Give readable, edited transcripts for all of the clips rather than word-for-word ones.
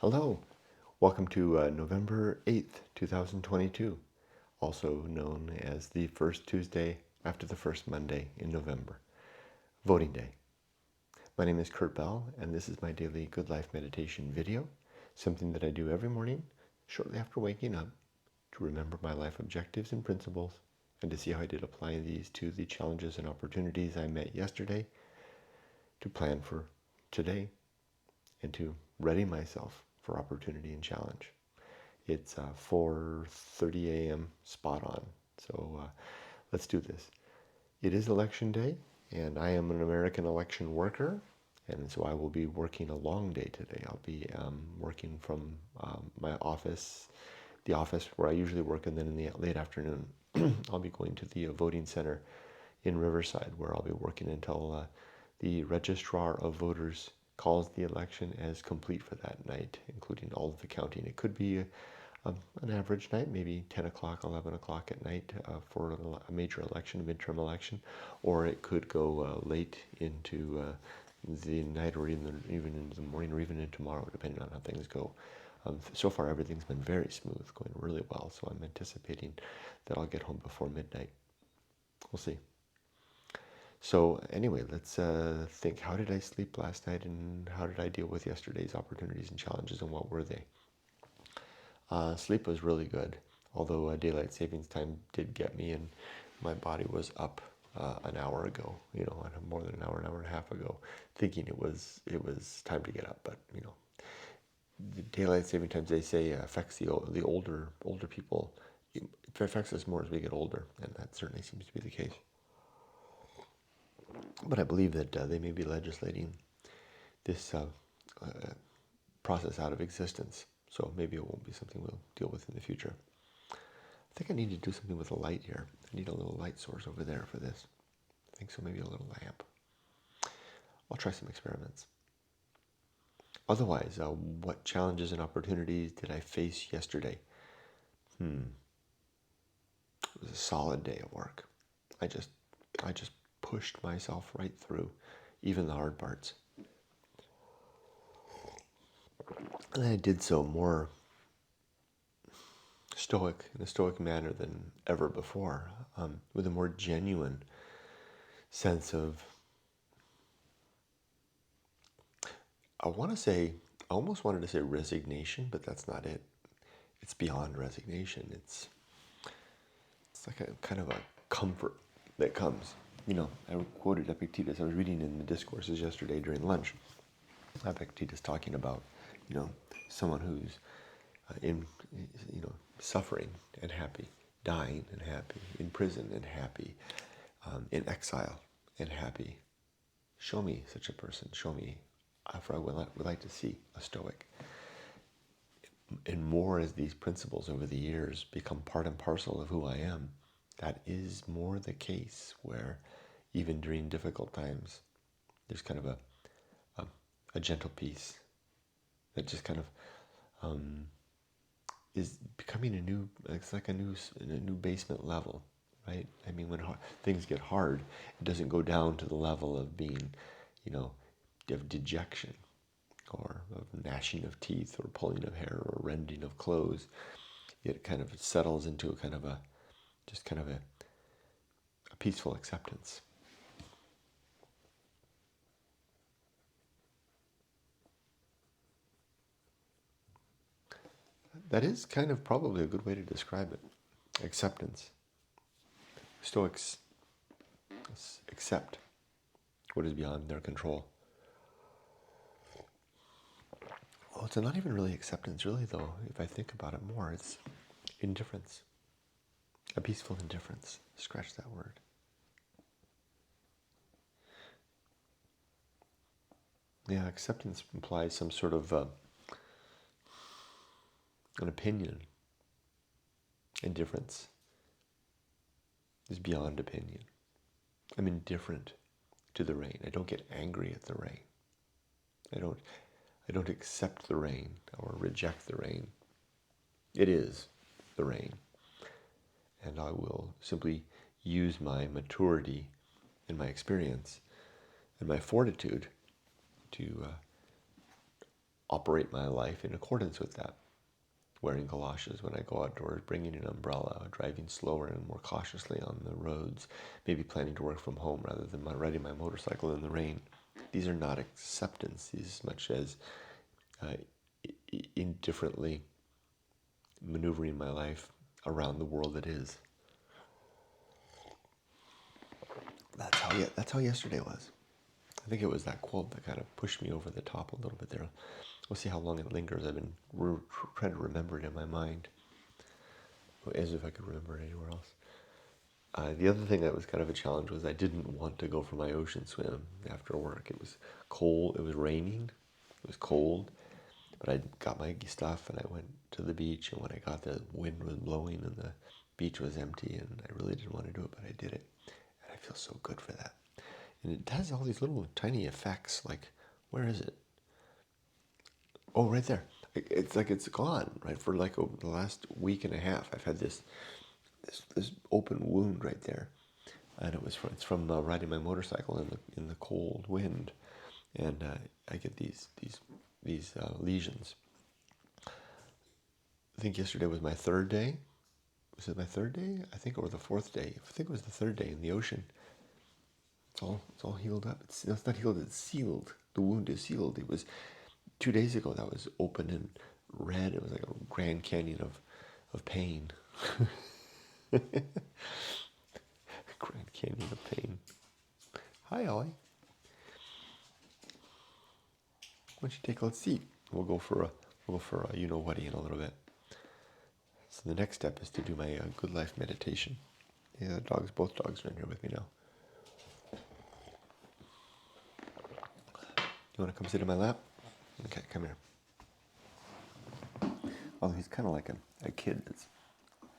Hello, welcome to November 8th, 2022, also known as the first Tuesday after the first Monday in November, voting day. My name is Kurt Bell, and this is my daily Good Life Meditation video, something that I do every morning shortly after waking up to remember my life objectives and principles and to see how I did apply these to the challenges and opportunities I met yesterday, to plan for today, and to ready myself for opportunity and challenge. It's 4:30 a.m. spot on, so let's do this. It is election day, and I am an American election worker, and so I will be working a long day today. I'll be working from my office, the office where I usually work, and then in the late afternoon, I'll be going to the voting center in Riverside, where I'll be working until the registrar of voters calls the election as complete for that night, including all of the counting. It could be an average night, maybe 10 o'clock, 11 o'clock at night for a major election, a midterm election, or it could go late into the night, or even into the morning, or even into tomorrow, depending on how things go. So far, everything's been very smooth, going really well, so I'm anticipating that I'll get home before midnight. We'll see. So anyway, let's think, how did I sleep last night, and how did I deal with yesterday's opportunities and challenges, and what were they? Sleep was really good, although daylight savings time did get me, and my body was up an hour ago, more than an hour and a half ago, thinking it was time to get up. But the daylight saving times, they say, affects the older people. It affects us more as we get older, and that certainly seems to be the case. But I believe that they may be legislating this process out of existence, so maybe it won't be something we'll deal with in the future. I think I need to do something with a light here. I need a little light source over there for this. I think so, maybe a little lamp. I'll try some experiments. Otherwise, what challenges and opportunities did I face yesterday? It was a solid day at work. I just pushed myself right through, even the hard parts. And I did so more in a stoic manner than ever before, with a more genuine sense of, I almost wanted to say resignation, but that's not it. It's beyond resignation. It's like a kind of a comfort that comes. I quoted Epictetus. I was reading in the discourses yesterday during lunch. Epictetus talking about, someone who's in, suffering and happy, dying and happy, in prison and happy, in exile and happy. Show me such a person. Show me, for I would like to see a Stoic. And more as these principles over the years become part and parcel of who I am, that is more the case, where even during difficult times, there's kind of a gentle peace that just kind of is becoming it's like a new basement level, right? I mean, when things get hard, it doesn't go down to the level of being, of dejection, or of gnashing of teeth, or pulling of hair, or rending of clothes. It kind of settles into a kind of a peaceful acceptance. That is kind of probably a good way to describe it. Acceptance. Stoics accept what is beyond their control. Well, it's not even really acceptance, really, though. If I think about it more, it's indifference. A peaceful indifference. Scratch that word. Yeah, acceptance implies some sort of an opinion. Indifference is beyond opinion. I'm indifferent to the rain. I don't get angry at the rain. I don't accept the rain or reject the rain. It is the rain. And I will simply use my maturity and my experience and my fortitude to operate my life in accordance with that. Wearing galoshes when I go outdoors, bringing an umbrella, driving slower and more cautiously on the roads, maybe planning to work from home rather than riding my motorcycle in the rain. These are not acceptance as much as indifferently maneuvering my life around the world that is. That's how yesterday was. I think it was that quote that kind of pushed me over the top a little bit there. We'll see how long it lingers. I've been trying to remember it in my mind, as if I could remember it anywhere else. The other thing that was kind of a challenge was I didn't want to go for my ocean swim after work. It was cold. It was raining. It was cold. But I got my stuff and I went to the beach. And when I got there, the wind was blowing and the beach was empty. And I really didn't want to do it, but I did it. And I feel so good for that. And it has all these little tiny effects. Like, where is it? Oh, right there. It's like it's gone, right? For like over the last week and a half, I've had this open wound right there, and it's from riding my motorcycle in the cold wind, and I get these lesions. I think yesterday was my third day. Was it my third day? I think, or the fourth day. I think it was the third day in the ocean. It's all healed up. It's not healed. It's sealed. The wound is sealed. It was 2 days ago that was open and red. It was like a Grand Canyon of pain. Grand Canyon of pain. Hi, Ollie. Why don't you take a seat? We'll go for a you know whaty in a little bit. So the next step is to do my good life meditation. Yeah, both dogs are in here with me now. You want to come sit in my lap? Okay, come here. Although he's kind of like a kid that's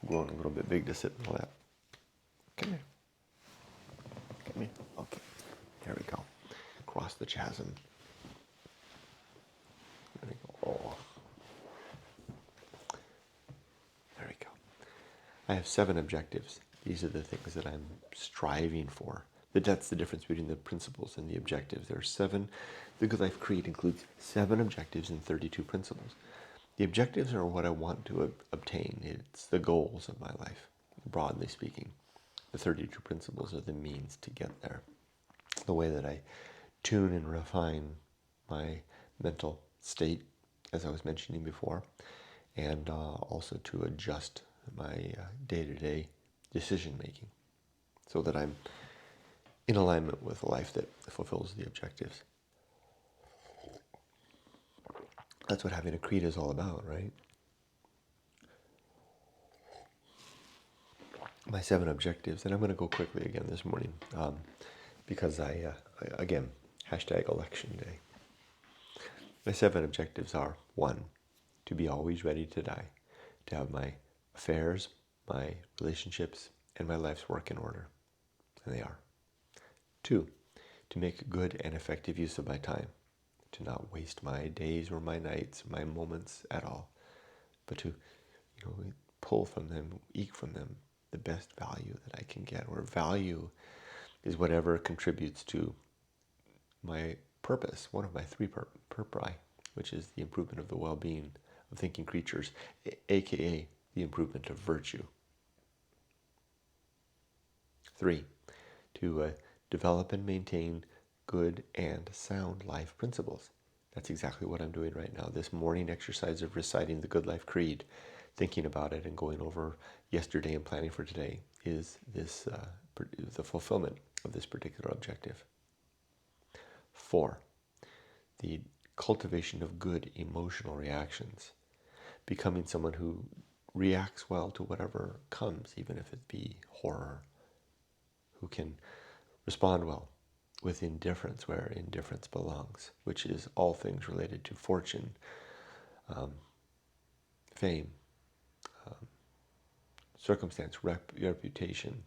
grown a little bit big to sit in the lap. Come here. Come here. Okay. There we go. Cross the chasm. There we go. Oh. There we go. I have 7 objectives. These are the things that I'm striving for. That's the difference between the principles and the objectives. There are 7. The Good Life Creed includes 7 objectives and 32 principles. The objectives are what I want to obtain. It's the goals of my life, broadly speaking. The 32 principles are the means to get there. The way that I tune and refine my mental state, as I was mentioning before, and also to adjust my day-to-day decision-making so that I'm in alignment with a life that fulfills the objectives. That's what having a creed is all about, right? My 7 objectives, and I'm going to go quickly again this morning because again, #election day. My 7 objectives are: 1, to be always ready to die, to have my affairs, my relationships, and my life's work in order. And they are. 2, to make good and effective use of my time, to not waste my days or my nights, my moments at all, but to pull from them, eke from them the best value that I can get. Or value is whatever contributes to my purpose, one of my 3 purpose, which is the improvement of the well-being of thinking creatures, aka the improvement of virtue. 3, to develop and maintain good and sound life principles. That's exactly what I'm doing right now. This morning exercise of reciting the Good Life Creed, thinking about it and going over yesterday and planning for today, is this the fulfillment of this particular objective. 4, the cultivation of good emotional reactions, becoming someone who reacts well to whatever comes, even if it be horror, who can respond well with indifference where indifference belongs, which is all things related to fortune, fame, circumstance, reputation,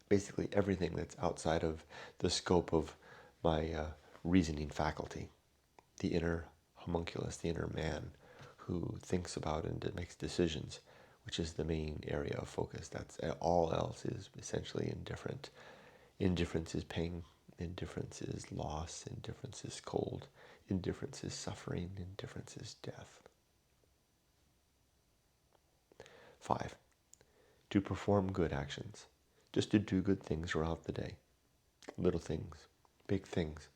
basically everything that's outside of the scope of my reasoning faculty, the inner homunculus, the inner man who thinks about and makes decisions, which is the main area of focus. That's all else is essentially indifferent. Indifference is pain. Indifference is loss. Indifference is cold. Indifference is suffering. Indifference is death. 5, to perform good actions. Just to do good things throughout the day. Little things, big things,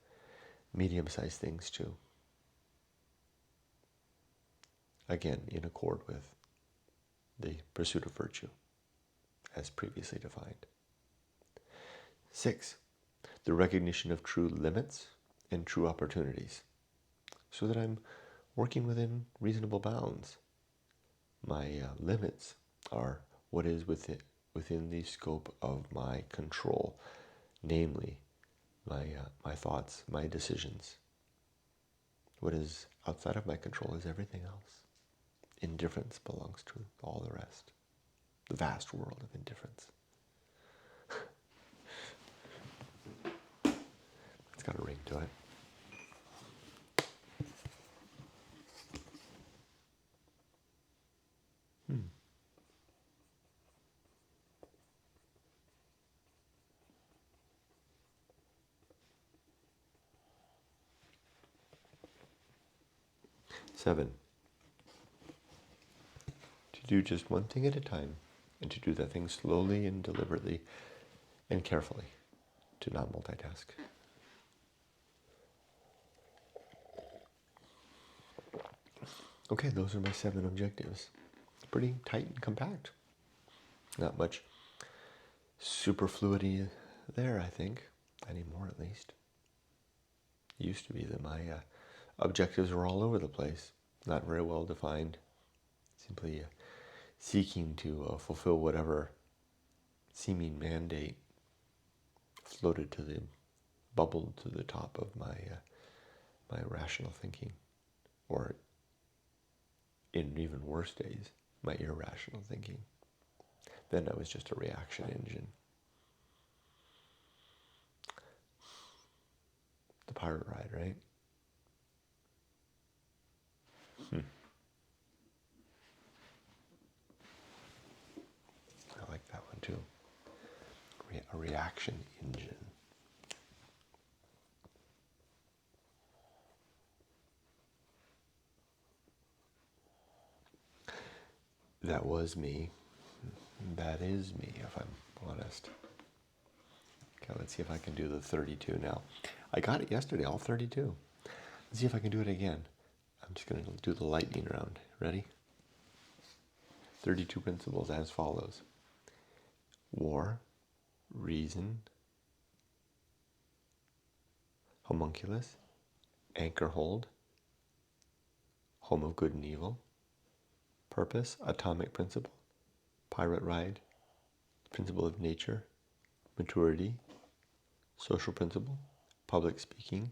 medium-sized things too. Again, in accord with the pursuit of virtue, as previously defined. 6, the recognition of true limits and true opportunities, so that I'm working within reasonable bounds. My limits are what is within the scope of my control, namely my thoughts, my decisions. What is outside of my control is everything else. Indifference belongs to all the rest. The vast world of indifference. It's got a ring to it. 7, to do just one thing at a time, and to do that thing slowly and deliberately and carefully, to not multitask. Okay, those are my 7 objectives. Pretty tight and compact. Not much superfluity there, I think, anymore at least. It used to be that my objectives were all over the place, not very well defined, simply seeking to fulfill whatever seeming mandate bubbled to the top of my rational thinking, or in even worse days, my irrational thinking. Then I was just a reaction engine. The pirate ride, right? I like that one too. A reaction engine. That was me. That is me, if I'm honest. Okay, let's see if I can do the 32 now. I got it yesterday, all 32. Let's see if I can do it again. I'm just going to do the lightning round. Ready? 32 principles as follows. War, reason, homunculus, anchor hold, home of good and evil, purpose, atomic principle, pirate ride, principle of nature, maturity, social principle, public speaking,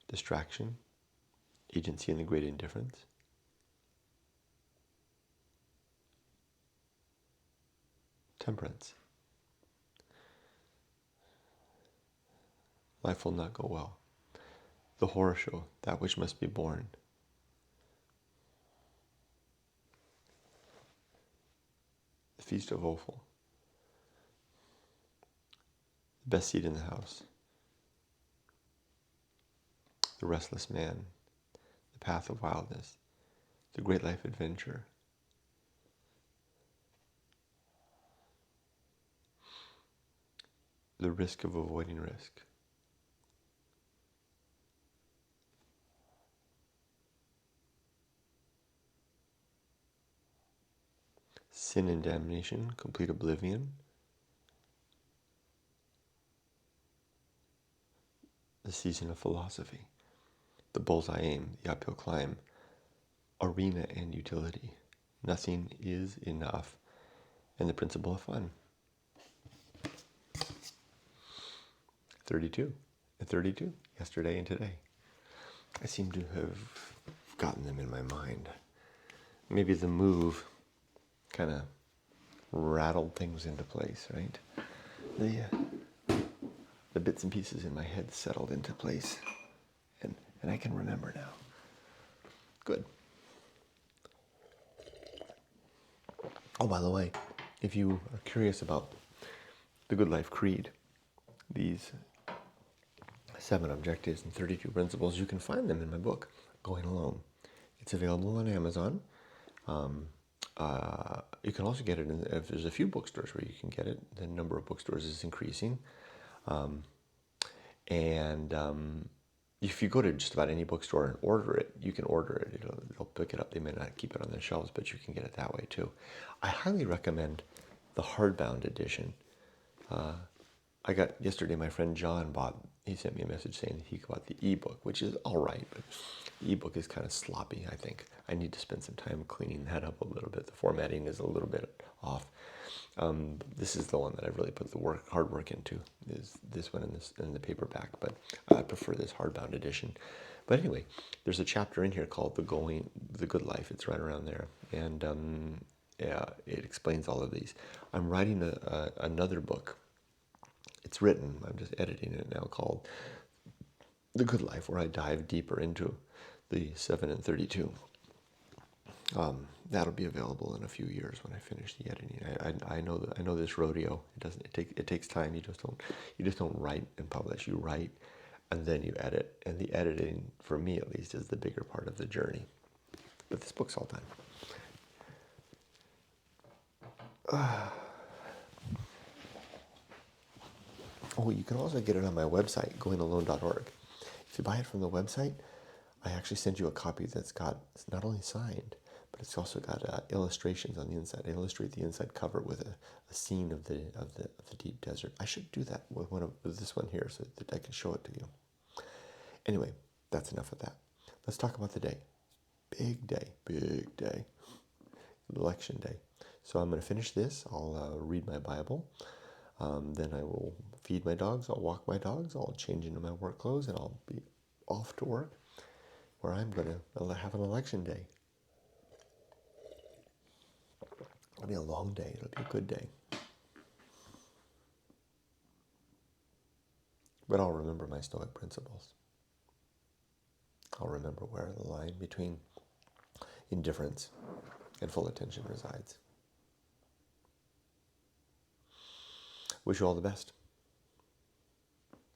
distraction, agency and the Great Indifference, temperance. Life will not go well. The horror show, that which must be borne. The feast of offal. The best seat in the house. The restless man. The path of wildness. The great life adventure. The risk of avoiding risk. Sin and damnation, complete oblivion. The season of philosophy. The bullseye aim, the uphill climb. Arena and utility. Nothing is enough. And the principle of fun. 32. And 32, yesterday and today. I seem to have gotten them in my mind. Maybe the move kind of rattled things into place, right? The bits and pieces in my head settled into place, and I can remember now. Good. Oh, by the way, if you are curious about the Good Life Creed, these 7 Objectives and 32 Principles. You can find them in my book, Going Alone. It's available on Amazon. You can also get it if there's a few bookstores where you can get it. The number of bookstores is increasing. If you go to just about any bookstore and order it, you can order it. They'll pick it up. They may not keep it on their shelves, but you can get it that way too. I highly recommend the hardbound edition. I got yesterday. My friend John he sent me a message saying he bought the ebook, which is all right, but the ebook is kind of sloppy. I think I need to spend some time cleaning that up a little bit. The formatting is a little bit off. This is the one that I've really put the hard work into. Is this one in the paperback, but I prefer this hardbound edition. But anyway, there's a chapter in here called the Good Life. It's right around there, and it explains all of these. I'm writing another book. It's written, I'm just editing it now, called The Good Life, where I dive deeper into the 7 and 32. That'll be available in a few years when I finish the editing. I know this rodeo. It takes time. You just don't write and publish. You write and then you edit. And the editing, for me at least, is the bigger part of the journey. But this book's all done. Oh, you can also get it on my website, goingalone.org. If you buy it from the website, I actually send you a copy it's not only signed, but it's also got illustrations on the inside. I illustrate the inside cover with a scene of the deep desert. I should do that with this one here so that I can show it to you. Anyway, that's enough of that. Let's talk about the day. Big day. Election day. So I'm going to finish this. I'll read my Bible. Then I will feed my dogs. I'll walk my dogs. I'll change into my work clothes, and I'll be off to work, where I'm going to have an election day. It'll be a long day. It'll be a good day. But I'll remember my Stoic principles. I'll remember where the line between indifference and full attention resides. Wish you all the best.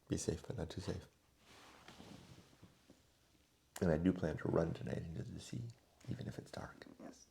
Be safe, but not too safe. And I do plan to run tonight into the sea, even if it's dark. Yes.